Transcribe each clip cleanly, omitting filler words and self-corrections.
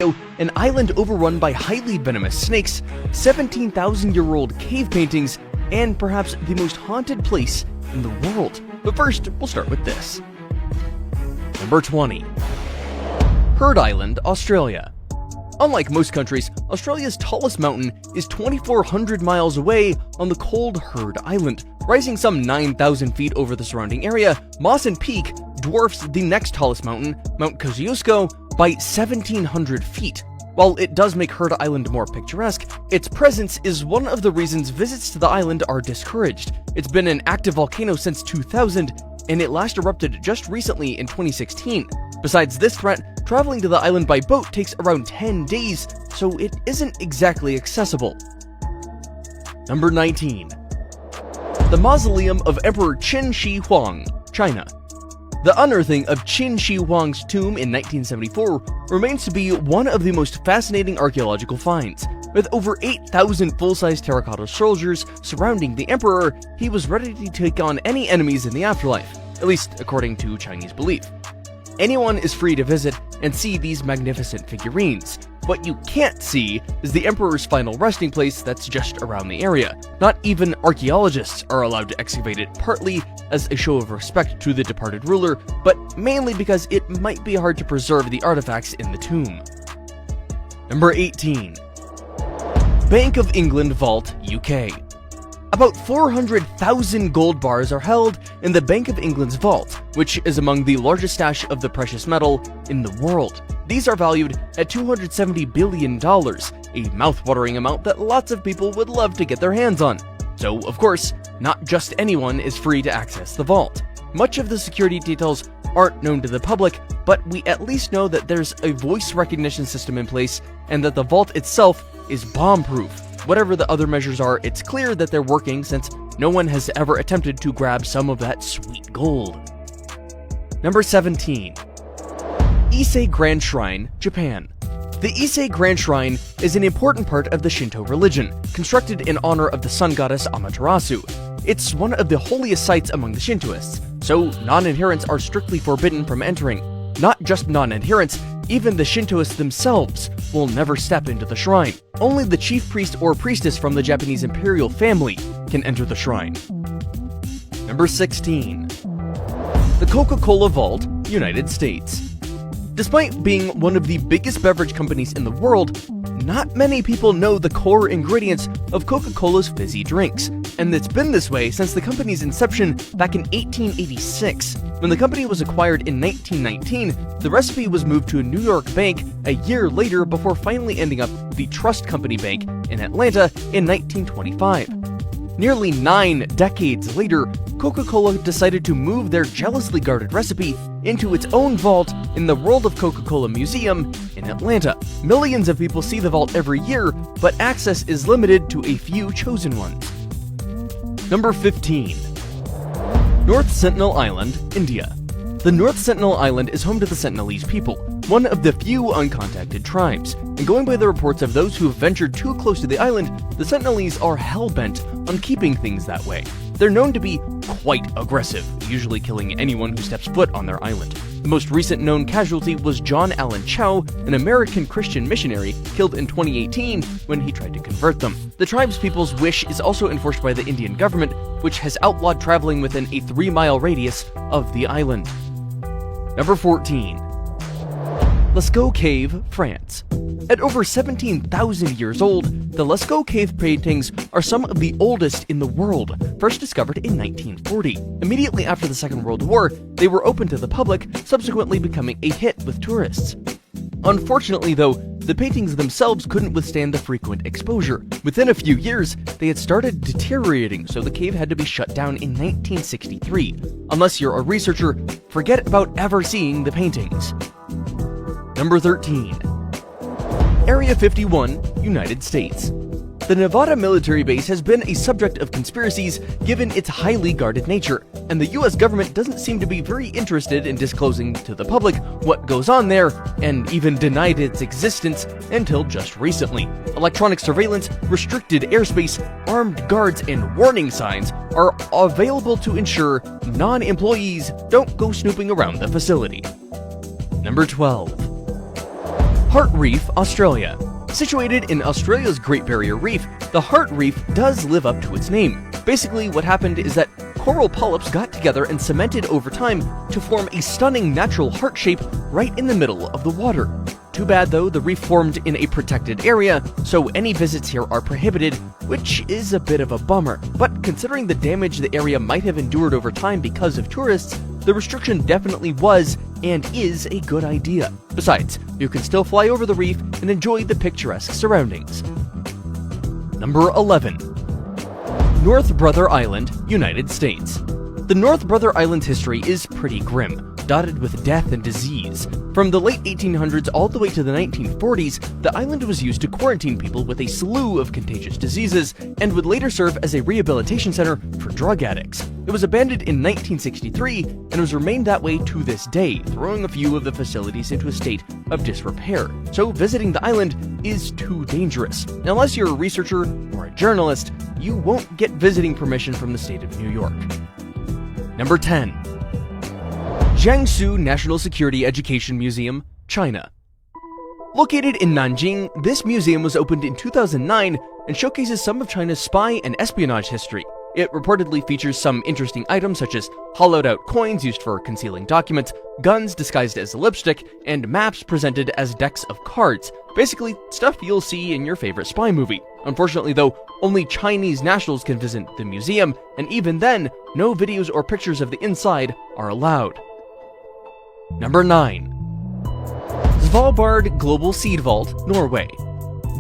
an island overrun by highly venomous snakes, 17,000-year-old cave paintings, and perhaps the most haunted place in the world. But first, we'll start with this. Number 20. Heard Island, Australia. Unlike most countries, Australia's tallest mountain is 2,400 miles away on the cold Heard Island. Rising some 9,000 feet over the surrounding area, Mawson Peak dwarfs the next tallest mountain, Mount Kosciuszko, by 1,700 feet. While it does make Heard Island more picturesque, its presence is one of the reasons visits to the island are discouraged. It's been an active volcano since 2000, and it last erupted just recently in 2016. Besides this threat, traveling to the island by boat takes around 10 days, so it isn't exactly accessible. Number 19. The Mausoleum of Emperor Qin Shi Huang, China. The unearthing of Qin Shi Huang's tomb in 1974 remains to be one of the most fascinating archaeological finds. With over 8,000 full-size terracotta soldiers surrounding the emperor, he was ready to take on any enemies in the afterlife, at least according to Chinese belief. Anyone is free to visit and see these magnificent figurines. What you can't see is the emperor's final resting place that's just around the area. Not even archaeologists are allowed to excavate it, partly as a show of respect to the departed ruler, but mainly because it might be hard to preserve the artifacts in the tomb. Number 18. Bank of England Vault, UK. About 400,000 gold bars are held in the Bank of England's vault, which is among the largest stash of the precious metal in the world. These are valued at $270 billion, a mouth-watering amount that lots of people would love to get their hands on. So, of course, not just anyone is free to access the vault. Much of the security details aren't known to the public, but we at least know that there's a voice recognition system in place and that the vault itself is bomb-proof. Whatever the other measures are, it's clear that they're working since no one has ever attempted to grab some of that sweet gold. Number 17. Ise Grand Shrine, Japan. The Ise Grand Shrine is an important part of the Shinto religion, constructed in honor of the sun goddess Amaterasu. It's one of the holiest sites among the Shintoists, so non-adherents are strictly forbidden from entering. Not just non-adherents, even the Shintoists themselves will never step into the shrine. Only the chief priest or priestess from the Japanese imperial family can enter the shrine. Number 16. The Coca-Cola Vault, United States. Despite being one of the biggest beverage companies in the world, not many people know the core ingredients of Coca-Cola's fizzy drinks, and it's been this way since the company's inception back in 1886. When the company was acquired in 1919, the recipe was moved to a New York bank a year later before finally ending up the Trust Company Bank in Atlanta in 1925. Nearly 9 decades later, Coca-Cola decided to move their jealously guarded recipe into its own vault in the World of Coca-Cola Museum in Atlanta. Millions of people see the vault every year, but access is limited to a few chosen ones. Number 15. North Sentinel Island, India. The North Sentinel Island is home to the Sentinelese people, one of the few uncontacted tribes. And going by the reports of those who have ventured too close to the island, the Sentinelese are hell-bent on keeping things that way. They're known to be quite aggressive, usually killing anyone who steps foot on their island. The most recent known casualty was John Allen Chow, an American Christian missionary killed in 2018 when he tried to convert them. The tribespeople's wish is also enforced by the Indian government, which has outlawed traveling within a 3-mile radius of the island. Number 14. Lascaux Cave, France. At over 17,000 years old, the Lascaux Cave paintings are some of the oldest in the world, first discovered in 1940. Immediately after the Second World War, they were open to the public, subsequently becoming a hit with tourists. Unfortunately, though, the paintings themselves couldn't withstand the frequent exposure. Within a few years, they had started deteriorating, so the cave had to be shut down in 1963. Unless you're a researcher, forget about ever seeing the paintings. Number 13. Area 51, United States. The Nevada military base has been a subject of conspiracies given its highly guarded nature, and the US government doesn't seem to be very interested in disclosing to the public what goes on there, and even denied its existence until just recently. Electronic surveillance, restricted airspace, armed guards, and warning signs are available to ensure non-employees don't go snooping around the facility. Number 12. Heart Reef, Australia. Situated in Australia's Great Barrier Reef, the Heart Reef does live up to its name. Basically, what happened is that coral polyps got together and cemented over time to form a stunning natural heart shape right in the middle of the water. Too bad though, the reef formed in a protected area, so any visits here are prohibited, which is a bit of a bummer. But considering the damage the area might have endured over time because of tourists, the restriction definitely was and is a good idea. Besides, you can still fly over the reef and enjoy the picturesque surroundings. Number 11. North Brother Island, United States. The North Brother Island's history is pretty grim, dotted with death and disease. From the late 1800s all the way to the 1940s, the island was used to quarantine people with a slew of contagious diseases and would later serve as a rehabilitation center for drug addicts. It was abandoned in 1963 and has remained that way to this day, throwing a few of the facilities into a state of disrepair. So visiting the island is too dangerous. Unless you're a researcher or a journalist, you won't get visiting permission from the state of New York. Number 10. Jiangsu National Security Education Museum, China. Located in Nanjing, this museum was opened in 2009 and showcases some of China's spy and espionage history. It reportedly features some interesting items such as hollowed-out coins used for concealing documents, guns disguised as lipstick, and maps presented as decks of cards. Basically, stuff you'll see in your favorite spy movie. Unfortunately though, only Chinese nationals can visit the museum, and even then, no videos or pictures of the inside are allowed. Number 9. Svalbard Global Seed Vault, Norway.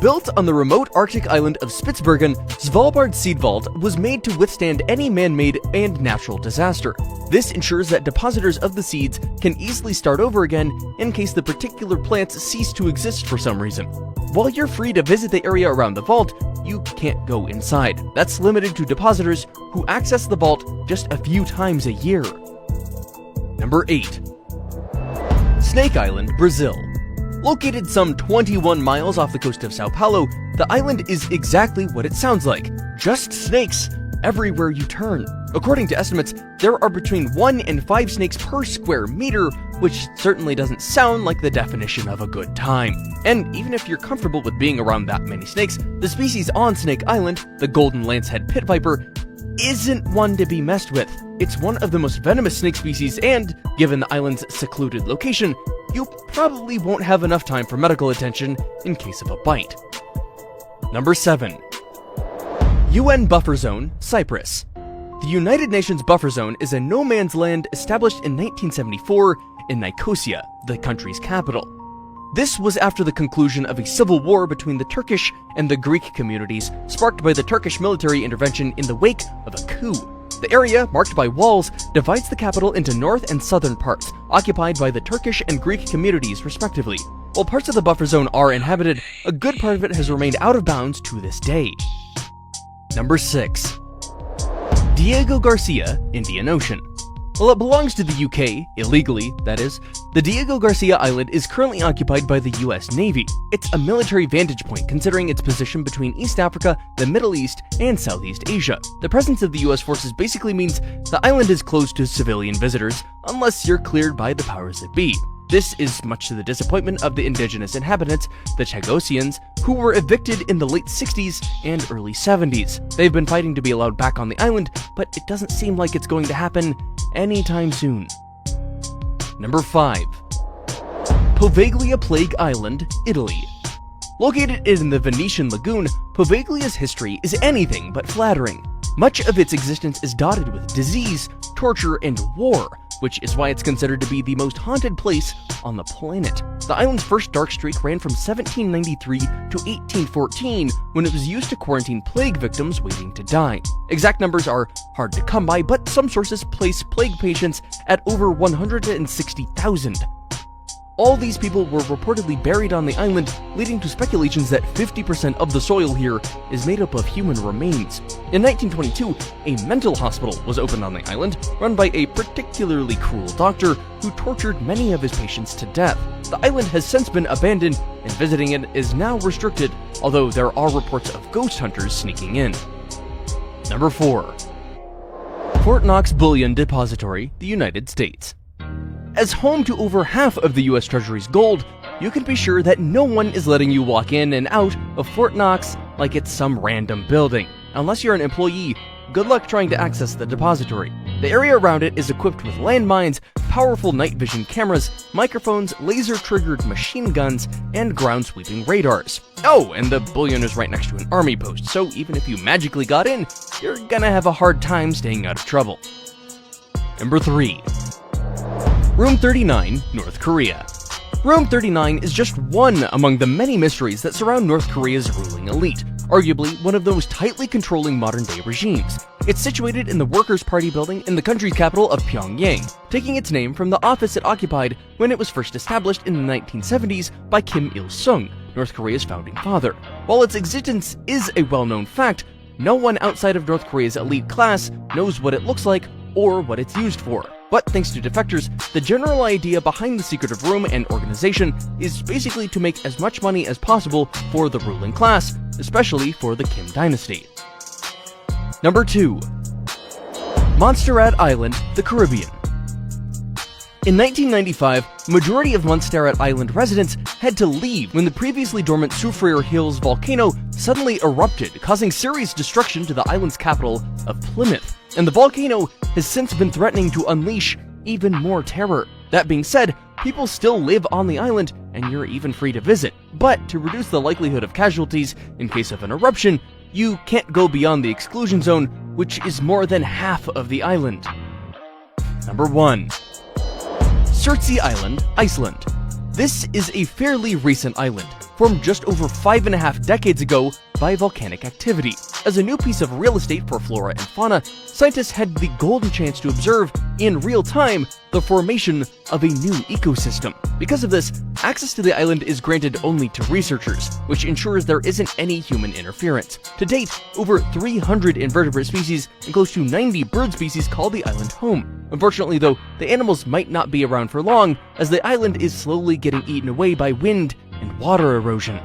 Built on the remote Arctic island of Spitsbergen, Svalbard Seed Vault was made to withstand any man-made and natural disaster. This ensures that depositors of the seeds can easily start over again in case the particular plants cease to exist for some reason. While you're free to visit the area around the vault, you can't go inside. That's limited to depositors who access the vault just a few times a year. Number 8. Snake Island, Brazil. Located some 21 miles off the coast of Sao Paulo, the island is exactly what it sounds like. Just snakes everywhere you turn. According to estimates, there are between 1 and 5 snakes per square meter, which certainly doesn't sound like the definition of a good time. And even if you're comfortable with being around that many snakes, the species on Snake Island, the golden lancehead pit viper, isn't one to be messed with. It's one of the most venomous snake species and, given the island's secluded location, you probably won't have enough time for medical attention in case of a bite. Number 7. UN Buffer Zone, Cyprus. The United Nations Buffer Zone is a no-man's land established in 1974 in Nicosia, the country's capital. This was after the conclusion of a civil war between the Turkish and the Greek communities, sparked by the Turkish military intervention in the wake of a coup. The area, marked by walls, divides the capital into north and southern parts, occupied by the Turkish and Greek communities respectively. While parts of the buffer zone are inhabited, a good part of it has remained out of bounds to this day. Number 6. Diego Garcia, Indian Ocean. While it belongs to the UK, illegally, that is, the Diego Garcia Island is currently occupied by the US Navy. It's a military vantage point considering its position between East Africa, the Middle East, and Southeast Asia. The presence of the US forces basically means the island is closed to civilian visitors, unless you're cleared by the powers that be. This is much to the disappointment of the indigenous inhabitants, the Chagosians, who were evicted in the late 60s and early 70s. They've been fighting to be allowed back on the island, but it doesn't seem like it's going to happen anytime soon. Number 5. Poveglia Plague Island, Italy. Located in the Venetian lagoon, Poveglia's history is anything but flattering. Much of its existence is dotted with disease, torture, and war, which is why it's considered to be the most haunted place on the planet. The island's first dark streak ran from 1793 to 1814, when it was used to quarantine plague victims waiting to die. Exact numbers are hard to come by, but some sources place plague patients at over 160,000. All these people were reportedly buried on the island, leading to speculations that 50% of the soil here is made up of human remains. In 1922, a mental hospital was opened on the island, run by a particularly cruel doctor who tortured many of his patients to death. The island has since been abandoned, and visiting it is now restricted, although there are reports of ghost hunters sneaking in. Number 4. Fort Knox Bullion Depository, the United States. As home to over half of the US Treasury's gold, you can be sure that no one is letting you walk in and out of Fort Knox like it's some random building. Unless you're an employee, good luck trying to access the depository. The area around it is equipped with landmines, powerful night vision cameras, microphones, laser-triggered machine guns, and ground-sweeping radars. Oh, and the bullion is right next to an army post, so even if you magically got in, you're gonna have a hard time staying out of trouble. Number 3. Room 39, North Korea. Room 39 is just one among the many mysteries that surround North Korea's ruling elite, arguably one of the most tightly controlling modern-day regimes. It's situated in the Workers' Party building in the country's capital of Pyongyang, taking its name from the office it occupied when it was first established in the 1970s by Kim Il-sung, North Korea's founding father. While its existence is a well-known fact, no one outside of North Korea's elite class knows what it looks like or what it's used for. But thanks to defectors, the general idea behind the secretive room and organization is basically to make as much money as possible for the ruling class, especially for the Kim dynasty. Number 2. Montserrat Island, the Caribbean. In 1995, majority of Montserrat Island residents had to leave when the previously dormant Soufriere Hills volcano suddenly erupted, causing serious destruction to the island's capital of Plymouth. And the volcano has since been threatening to unleash even more terror. That being said, people still live on the island, and you're even free to visit. But to reduce the likelihood of casualties in case of an eruption, you can't go beyond the exclusion zone, which is more than half of the island. Number 1. Surtsey Island, Iceland. This is a fairly recent island, formed just over 5.5 decades ago by volcanic activity. As a new piece of real estate for flora and fauna, scientists had the golden chance to observe, in real time, the formation of a new ecosystem. Because of this, access to the island is granted only to researchers, which ensures there isn't any human interference. To date, over 300 invertebrate species and close to 90 bird species call the island home. Unfortunately though, the animals might not be around for long, as the island is slowly getting eaten away by wind and water erosion.